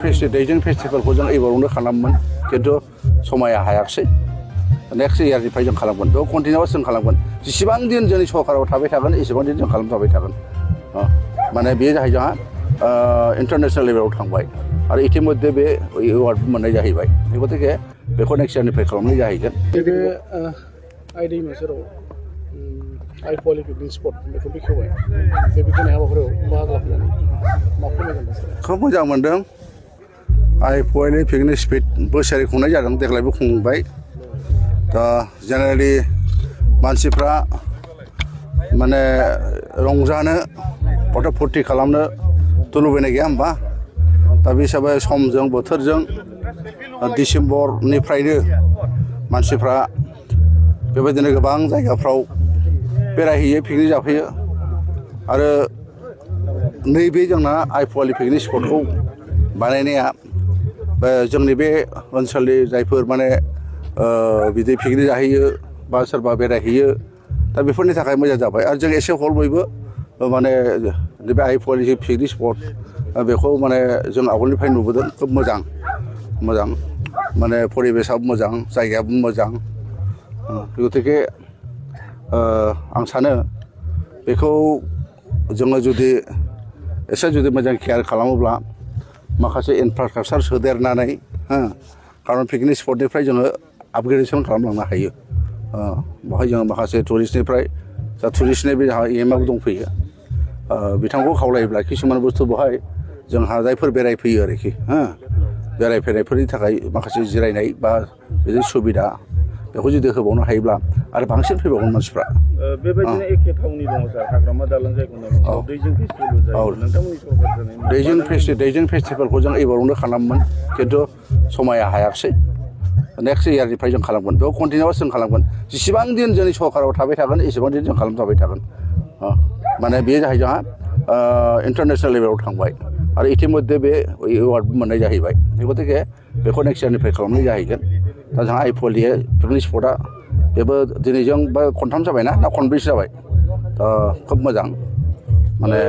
दैजिं फेस्टिभेलखौ जों एबारावनो खालामोन खिन्थु समाया हायाखिसै नेक्स्ट इयारनिफ्राय जों खालामगोन बेयाव कन्टिनिउआस जों खालामगोन जेसेबां दिन जोंनि सरकाराव थाबाय थागोन एसेबां दिन जों खालामबाय थागोन माने बेयो जाहैबाय जोंहा इन्टारनेसनेल लेभेलाव थांबाय आरो इतिमध्ये बे एवार्ड मोननाय जाहैबाय गतिके बेखौ नेक्स्ट इयारनिफ्राय खालामनाय जाहैगोन बे आइ दैमा सेराव आइ पवालि पिकनिक स्पट बेखौ बेखेवबाय बे बेखेवनाय हाबाफारियाव बाहागो लाफैनानै मा फोरमायगोन खोब मोजां मोनदों आइ पवालि पिकनिक स्पट बोसोरै खुंनाय जादों देग्लायबो खुंबाय दा जेनेरेलि मानसिफ्रा माने रंजानो फट' फुर्ति खालामनो लुबैनाय गैया होमबा दा बे हिसाबै समजों बोथोरजों डिसेम्बरनिफ्रायनो मानसिफ्रा बेबायदिनो गोबां जायगाफ्राव बेरायहैयो पिकनिक जाफैयो आरो नैबे जोंना आइ पवालि पिकनिक स्पटखौ बानायनाया जोंनि बे ओनसोलनि जायफोर माने बिदि पिकनिक जाहैयो बा सोरबा बेरायहैयो दा बेफोरनि थाखाय मोजां जाबाय आरो जों एसे हल बयबो माने बे आइ पवालि पिकनिक स्पट बेखौ माने जों आवगोलनिफ्राय नुबोदों खोब मोजां माने परिबेसाबो मोजां जायगायाबो मोजां गतिके आं सानो बेखौ जोङो जुदि एसे मोजां केयार खालामोब्ला माखासे इनफ्रास्ट्राकचार सोदेरनानै खारन पिकनिक स्पटनिफ्राय जोङो आपग्रेडेसन खालामलांनो हायो बेवहाय जोङो माखासे टुरिस्टनिफ्राय जा टुरिस्टनि बे जोंहा इएमआइबो दंफैयो बिथांखौ खावलायोब्ला किसुमान बुस्थु बेवहाय जोंहा जायफोर बेरायफैयो आरोखि बेरायफैनायफोरनि थाखाय माखासे जिरायनाय बा बिदि सुबिदा बेखौ जुदि होबावनो हायोब्ला आरो बांसिन फैबावगोन मानसिफ्रा बेबायदिनो एखे थावनि दङ सार हाग्रामा दालां जायखौ दैजिं फेस्टिभेल जायो नोंथांमोननि सरकारजों दैजिं फेस्टिभेलखौ जों एबारावनो खालामोन खिन्थु समाया हायाखिसै नेक्स्ट इयारनिफ्राय जों खालामगोन बेयाव कन्टिनिउआस जों खालामगोन जेसेबां दिन जोंनि सरकाराव थाबाय थागोन एसेबां दिन जों खालामबाय थागोन माने बेयो जाहैबाय जोंहा इन्टारनेसनेल लेभेलाव थांबाय आरो इतिमध्ये बे एवार्ड मोननाय जाहैबाय गतिके बेखौ नेक्स्ट इयारनिफ्राय खालामनाय जाहैगोन दा जोंहा आइ पवालि पिकनिक स्पटआ बेबो दिनैजों बा खनथाम जाबायना खनब्रैसो जाबाय खोब मोजां माने